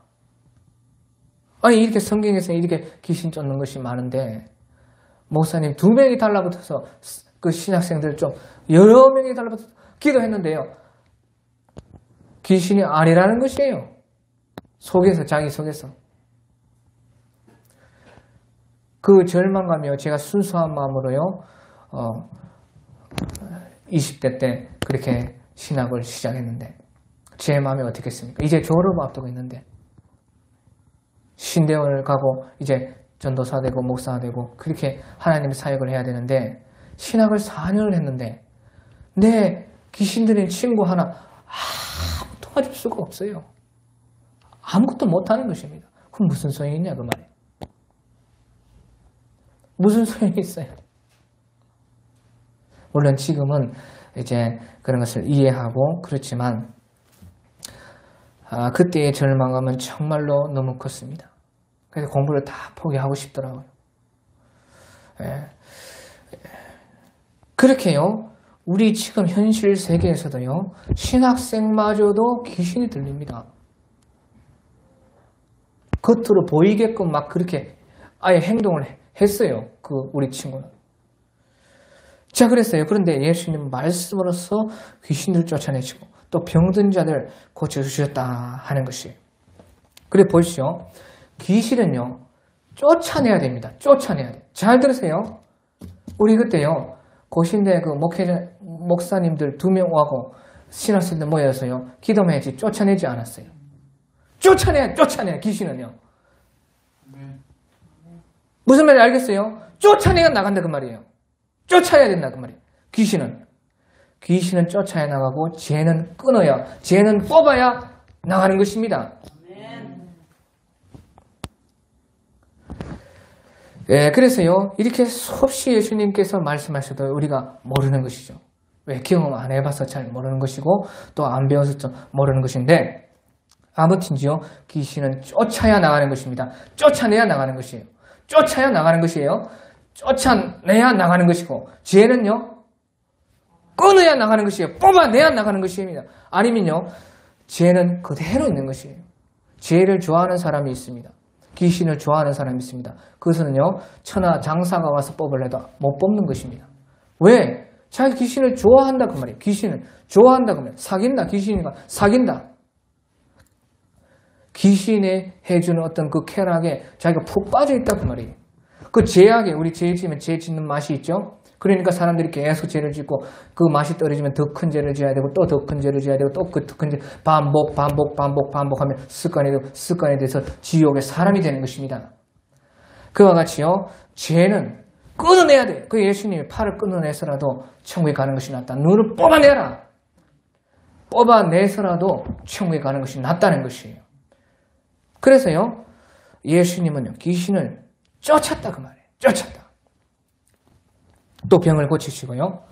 아니, 이렇게 성경에서 이렇게 귀신 쫓는 것이 많은데, 목사님 2명이 달라붙어서 그 신학생들 좀 여러 명이 달라붙어서 기도했는데요, 귀신이 아니라는 것이에요. 자기 속에서. 그 절망감이요, 제가 순수한 마음으로요, 20대 때 그렇게 신학을 시작했는데, 제 마음이 어떻겠습니까? 이제 졸업을 앞두고 있는데, 신대원을 가고 이제 전도사 되고 목사 되고 그렇게 하나님의 사역을 해야 되는데 신학을 4년을 했는데 내 귀신 들린 친구 하나 아무것도 도와줄 수가 없어요. 아무것도 못하는 것입니다. 그럼 무슨 소용이 있냐 그 말이에요. 무슨 소용이 있어요. 물론 지금은 이제 그런 것을 이해하고 그렇지만 그때의 절망감은 정말로 너무 컸습니다. 그래서 공부를 다 포기하고 싶더라고요. 그렇게요. 우리 지금 현실 세계에서도요. 신학생마저도 귀신이 들립니다. 겉으로 보이게끔 막 그렇게 아예 행동을 했어요. 우리 친구는. 자, 그랬어요. 그런데 예수님 말씀으로써 귀신을 쫓아내시고 또 병든 자들 고쳐주셨다 하는 것이에요. 그래 보시죠. 귀신은요. 쫓아내야 됩니다. 쫓아내야 돼요. 잘 들으세요. 우리 그때요. 고신대 목사님들 2명 오고 신학생들 모여서요. 기도해야지 쫓아내지 않았어요. 쫓아내야 귀신은요. 무슨 말인지 알겠어요? 쫓아내야 나간다 그 말이에요. 쫓아야 된다 그 말이에요. 귀신은 쫓아야 나가고 죄는 끊어야, 죄는 뽑아야 나가는 것입니다. 그래서요 이렇게 수없이 예수님께서 말씀하셔도 우리가 모르는 것이죠. 왜? 경험 안 해봐서 잘 모르는 것이고 또 안 배워서 좀 모르는 것인데 아무튼지요 귀신은 쫓아야 나가는 것입니다. 쫓아내야 나가는 것이에요. 쫓아야 나가는 것이에요. 쫓아내야 나가는 것이고 죄는요 끊어야 나가는 것이에요. 뽑아내야 나가는 것입니다. 아니면요 죄는 그대로 있는 것이에요. 죄를 좋아하는 사람이 있습니다. 귀신을 좋아하는 사람이 있습니다. 그것은요 천하 장사가 와서 뽑으려도 못 뽑는 것입니다. 왜? 자기 귀신을 좋아한다 그 말이에요. 귀신을 좋아한다 그 말이에요. 사귄다. 귀신이가 사귄다. 귀신에 해주는 어떤 그 쾌락에 자기가 푹 빠져있다 그 말이에요. 그 죄악에 우리 죄 지으면 죄 짓는 맛이 있죠. 그러니까 사람들이 계속 죄를 짓고 그 맛이 떨어지면 더 큰 죄를 지어야 되고 또 더 큰 죄를 지어야 되고 또 그 더 큰 죄 반복하면 습관이 돼서 지옥의 사람이 되는 것입니다. 그와 같이요 죄는 끊어내야 돼. 그 예수님이 팔을 끊어내서라도 천국에 가는 것이 낫다. 눈을 뽑아내라. 뽑아내서라도 천국에 가는 것이 낫다는 것이에요. 그래서요 예수님은요 귀신을 쫓았다 그 말이에요. 쫓았다. 또 병을 고치시고요.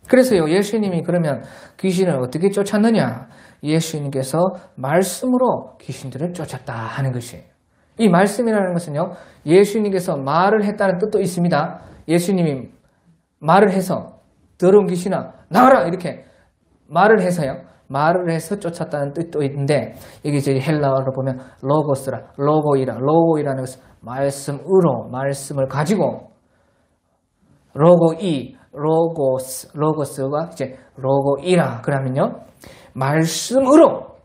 그래서요 예수님이 그러면 귀신을 어떻게 쫓았느냐? 예수님께서 말씀으로 귀신들을 쫓았다 하는 것이에요. 이 말씀이라는 것은요 예수님께서 말을 했다는 뜻도 있습니다. 예수님이 말을 해서 더러운 귀신아 나가라 이렇게 말을 해서 쫓았다는 뜻도 있는데 이게 이제 헬라어로 보면 로고이라는 것은 말씀을 가지고 로고스가 이제 로고이라 그러면요 말씀으로.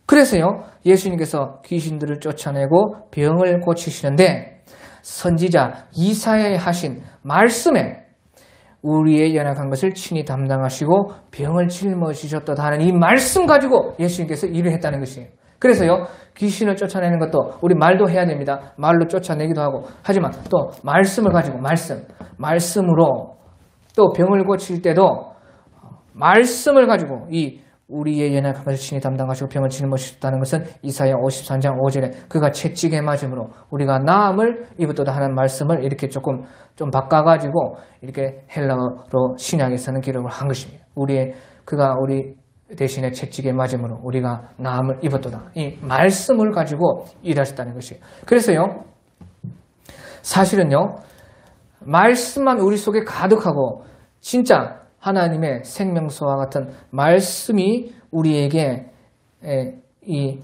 그래서요 예수님께서 귀신들을 쫓아내고 병을 고치시는데 선지자 이사야에 하신 말씀에 우리의 연약한 것을 친히 담당하시고 병을 짊어지셨다 하는 이 말씀 가지고 예수님께서 일을 했다는 것이에요. 그래서요 귀신을 쫓아내는 것도 우리 말도 해야 됩니다. 말로 쫓아내기도 하고 하지만 또 말씀을 가지고 말씀으로 또 병을 고칠 때도 말씀을 가지고 이 우리의 연약한 것을 친히 담당하시고 병을 짊어지셨다는 것은 이사야 53장 5절에 그가 채찍에 맞음으로 우리가 나음을 입었도다 하는 말씀을 이렇게 좀 바꿔가지고 이렇게 헬라어로 신약에서는 기록을 한 것입니다. 그가 우리 대신에 채찍에 맞음으로 우리가 나음을 입었도다. 이 말씀을 가지고 일하셨다는 것이에요. 그래서요 사실은요 말씀만 우리 속에 가득하고 진짜 하나님의 생명수와 같은 말씀이 우리에게 이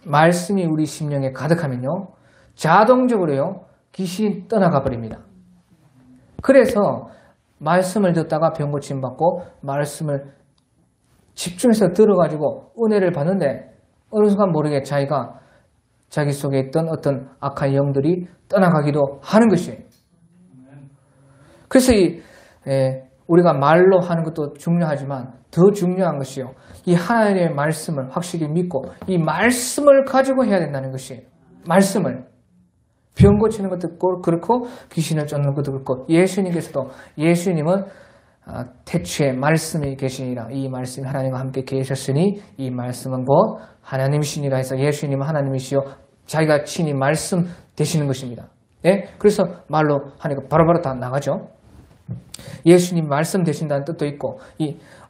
말씀이 우리 심령에 가득하면요 자동적으로요 귀신이 떠나가 버립니다. 그래서 말씀을 듣다가 병 고침 받고 말씀을 집중해서 들어가지고 은혜를 받는데 어느 순간 모르게 자기 속에 있던 어떤 악한 영들이 떠나가기도 하는 것이에요. 그래서 우리가 말로 하는 것도 중요하지만 더 중요한 것이요. 이 하나님의 말씀을 확실히 믿고 이 말씀을 가지고 해야 된다는 것이에요. 말씀을. 병 고치는 것도 그렇고 귀신을 쫓는 것도 그렇고 예수님께서도 예수님은 태초에 말씀이 계시니라. 이 말씀이 하나님과 함께 계셨으니 이 말씀은 곧 하나님이시니라 해서 예수님은 하나님이시요 자기가 친히 말씀 되시는 것입니다. 예? 그래서 말로 하니까 바로바로 다 나가죠. 예수님 말씀 되신다는 뜻도 있고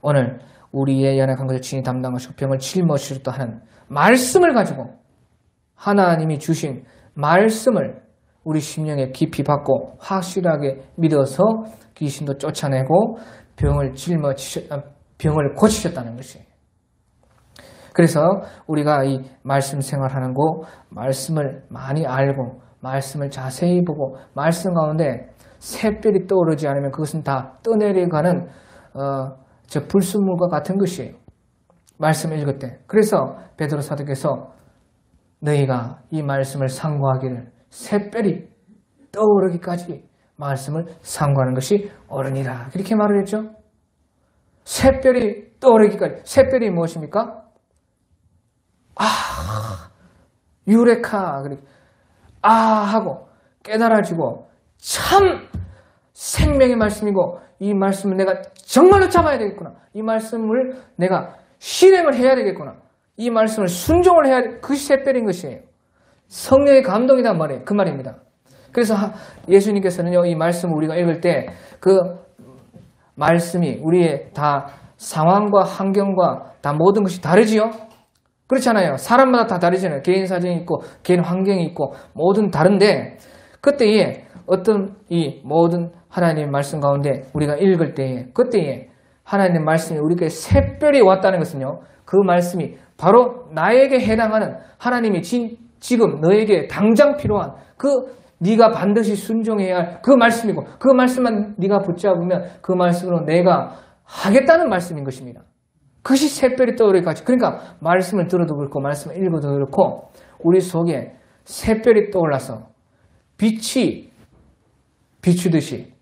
오늘 우리의 연약한 것을 친히 담당하시고 병을 짊어지셨다 하는 말씀을 가지고 하나님이 주신 말씀을 우리 심령에 깊이 받고 확실하게 믿어서 귀신도 쫓아내고 병을 고치셨다는 것이에요. 그래서 우리가 이 말씀 생활하는 거 말씀을 많이 알고 말씀을 자세히 보고 말씀 가운데 샛별이 떠오르지 않으면 그것은 다 떠내려가는 저 불순물과 같은 것이에요. 말씀을 읽을 때. 그래서 베드로 사도께서 너희가 이 말씀을 상고하기를 샛별이 떠오르기까지 말씀을 상고하는 것이 옳으니라. 그렇게 말을 했죠. 샛별이 떠오르기까지. 샛별이 무엇입니까? 유레카. 하고 깨달아지고 참 생명의 말씀이고 이 말씀을 내가 정말로 잡아야 되겠구나. 이 말씀을 내가 실행을 해야 되겠구나. 이 말씀을 순종을 해야 돼. 그것이 샛별인 것이에요. 성령의 감동이란 말이에요. 그 말입니다. 그래서 예수님께서는요, 이 말씀을 우리가 읽을 때 그 말씀이 우리의 다 상황과 환경과 다 모든 것이 다르지요? 그렇잖아요. 사람마다 다 다르잖아요. 개인 사정이 있고, 개인 환경이 있고, 모든 다른데, 그때에 어떤 이 모든 하나님의 말씀 가운데 우리가 읽을 때에, 그때에 하나님의 말씀이 우리에게 샛별이 왔다는 것은요, 그 말씀이 바로 나에게 해당하는 하나님이 지금 너에게 당장 필요한 네가 반드시 순종해야 할 그 말씀이고 그 말씀만 네가 붙잡으면 그 말씀으로 내가 하겠다는 말씀인 것입니다. 그것이 샛별이 떠오르기까지. 그러니까 말씀을 들어도 그렇고 말씀을 읽어도 그렇고 우리 속에 샛별이 떠올라서 빛이 비추듯이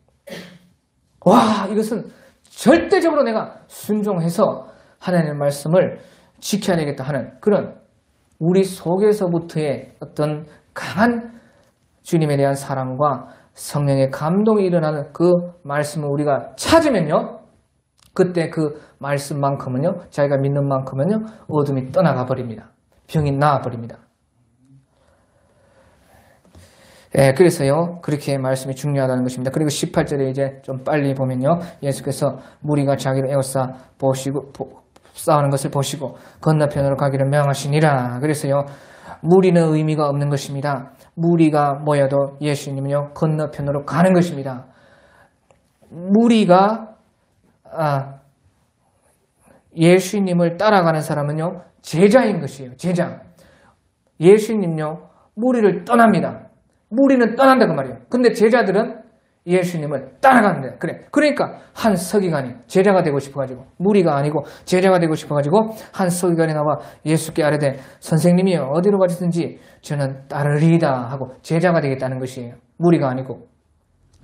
이것은 절대적으로 내가 순종해서 하나님의 말씀을 지켜야 되겠다 하는 그런 우리 속에서부터의 어떤 강한 주님에 대한 사랑과 성령의 감동이 일어나는 그 말씀을 우리가 찾으면요. 그때 그 말씀만큼은요. 자기가 믿는 만큼은요. 어둠이 떠나가 버립니다. 병이 나아 버립니다. 그래서요. 그렇게 말씀이 중요하다는 것입니다. 그리고 18절에 이제 좀 빨리 보면요. 예수께서 무리가 자기를 에워싸 보시고 싸우는 것을 보시고 건너편으로 가기를 명하시니라. 그래서요. 무리는 의미가 없는 것입니다. 무리가 모여도 예수님은요. 건너편으로 가는 것입니다. 무리가 예수님을 따라가는 사람은요. 제자인 것이에요. 제자. 예수님요. 무리를 떠납니다. 무리는 떠난다 그 말이에요. 근데 제자들은 예수님을 따라갑니다. 그러니까 한 서기관이 제자가 되고 싶어가지고 무리가 아니고 제자가 되고 싶어가지고 한 서기관이 나와 예수께 아뢰되 선생님이여 어디로 가시든지 저는 따르리이다 하고 제자가 되겠다는 것이에요. 무리가 아니고.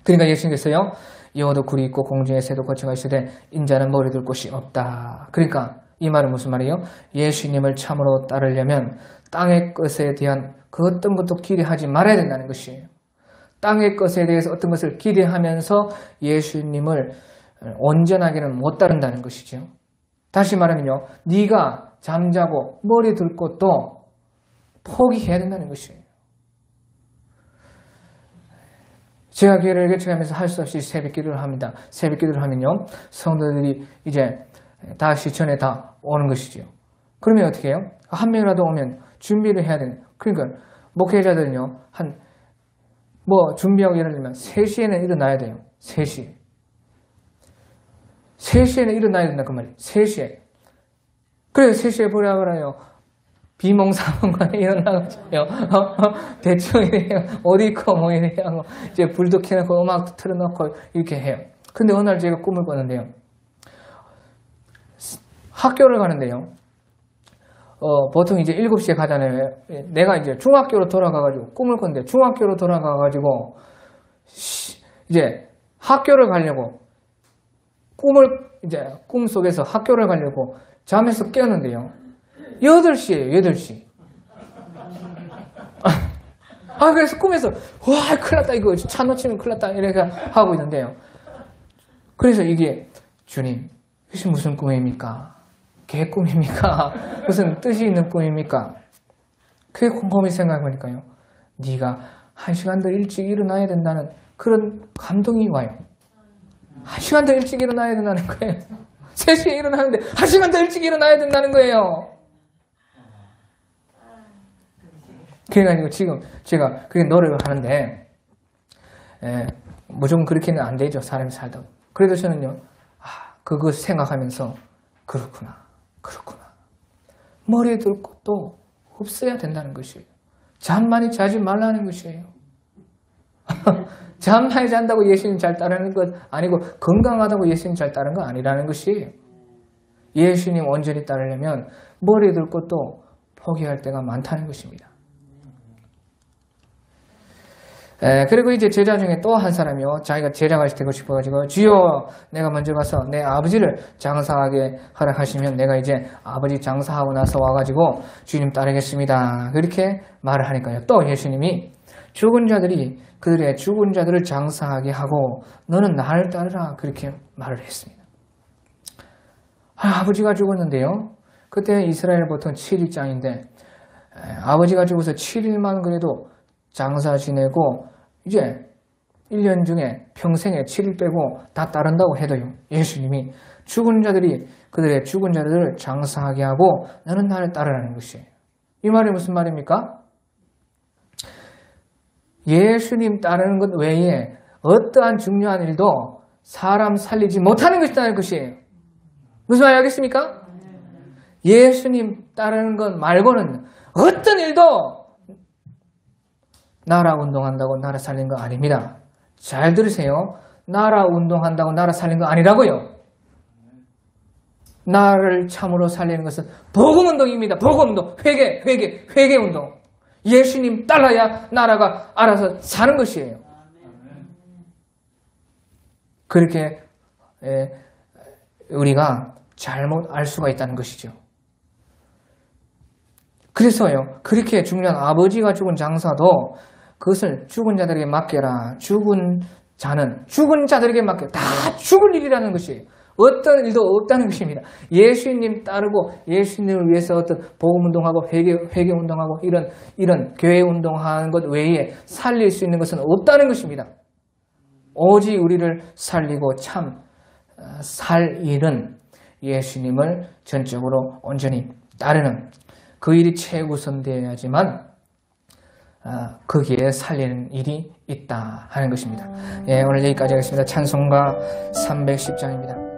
그러니까 예수님께서요. 여호도 굴이 있고 공중에 새도 거처가 있으되 인자는 머리 둘 곳이 없다. 그러니까 이 말은 무슨 말이에요? 예수님을 참으로 따르려면 땅의 것에 대한 그 어떤 것도 기대하지 말아야 된다는 것이에요. 땅의 것에 대해서 어떤 것을 기대하면서 예수님을 온전하게는 못 따른다는 것이죠. 다시 말하면요. 네가 잠자고 머리 들 것도 포기해야 된다는 것이에요. 제가 교회를 개척하면서 할 수 없이 새벽 기도를 합니다. 새벽 기도를 하면요. 성도들이 이제 다시 전에 다 오는 것이죠. 그러면 어떻게 해요? 한 명이라도 오면 준비를 해야 되는. 그러니까 목회자들은요. 준비하고 예를 들면 3시에는 일어나야 돼요. 3시. 3시에는 일어나야 된다 그 말이에요. 3시에. 그래 3시에 보라 그래요. 비몽사몽간에 일어나가지고 대충 이래요. 어디 있고 뭐 이래요. 이제 불도 켜놓고 음악도 틀어놓고 이렇게 해요. 근데 어느 날 제가 꿈을 꿨는데요. 학교를 가는데요. 보통 이제 7시에 가잖아요. 내가 이제 중학교로 돌아가가지고 꿈을 꿨는데 중학교로 돌아가가지고 이제 학교를 가려고 꿈 속에서 학교를 가려고 잠에서 깨었는데요. 8시예요. 8시. 그래서 꿈에서 와 큰일 났다 이거 차 놓치면 큰일 났다 이렇게 하고 있는데요. 그래서 이게 주님 이게 무슨 꿈입니까? 개꿈입니까? 무슨 뜻이 있는 꿈입니까? 그게 곰곰이 생각해보니까요. 네가 1시간 더 일찍 일어나야 된다는 그런 감동이 와요. 1시간 더 일찍 일어나야 된다는 거예요. 3시에 일어나는데 1시간 더 일찍 일어나야 된다는 거예요. 그래가지고 지금 제가 그게 노력을 하는데 무조건 그렇게는 안 되죠. 사람이 살다. 그래도 저는요. 그거 생각하면서 그렇구나. 머리에 둘 것도 없어야 된다는 것이에요. 잠 많이 자지 말라는 것이에요. 잠 많이 잔다고 예수님 잘 따르는 것 아니고 건강하다고 예수님 잘 따르는 거 아니라는 것이에요. 예수님 온전히 따르려면 머리에 둘 것도 포기할 때가 많다는 것입니다. 그리고 이제 제자 중에 또 한 사람이요. 자기가 제자가 되고 싶어가지고 주여 내가 먼저 가서 내 아버지를 장사하게 하라 하시면 내가 이제 아버지 장사하고 나서 와가지고 주님 따르겠습니다. 그렇게 말을 하니까요. 또 예수님이 죽은 자들이 그들의 죽은 자들을 장사하게 하고 너는 나를 따르라 그렇게 말을 했습니다. 아버지가 죽었는데요. 그때 이스라엘 보통 7일장인데 아버지가 죽어서 7일만 그래도 장사 지내고 이제 1년 중에 평생에 7일 빼고 다 따른다고 해도요. 예수님이 죽은 자들이 그들의 죽은 자들을 장사하게 하고 너는 나를 따르라는 것이에요. 이 말이 무슨 말입니까? 예수님 따르는 것 외에 어떠한 중요한 일도 사람 살리지 못하는 것이라는 것이에요. 무슨 말인지 알겠습니까? 예수님 따르는 것 말고는 어떤 일도 나라 운동한다고 나라 살린 거 아닙니다. 잘 들으세요. 나라 운동한다고 나라 살린 거 아니라고요. 나라를 참으로 살리는 것은 복음운동입니다. 복음운동, 회개운동. 예수님 따라야 나라가 알아서 사는 것이에요. 그렇게 우리가 잘못 알 수가 있다는 것이죠. 그래서요. 그렇게 중요한 아버지가 죽은 장사도 그것을 죽은 자들에게 맡겨라. 죽은 자는 죽은 자들에게 맡겨. 다 죽을 일이라는 것이에요. 어떤 일도 없다는 것입니다. 예수님 따르고 예수님을 위해서 어떤 복음운동하고 회개운동하고 이런 교회운동하는 것 외에 살릴 수 있는 것은 없다는 것입니다. 오직 우리를 살리고 참 살 일은 예수님을 전적으로 온전히 따르는 그 일이 최우선되어야지만 거기에 살리는 일이 있다 하는 것입니다. 오늘 여기까지 하겠습니다. 찬송가 310장입니다.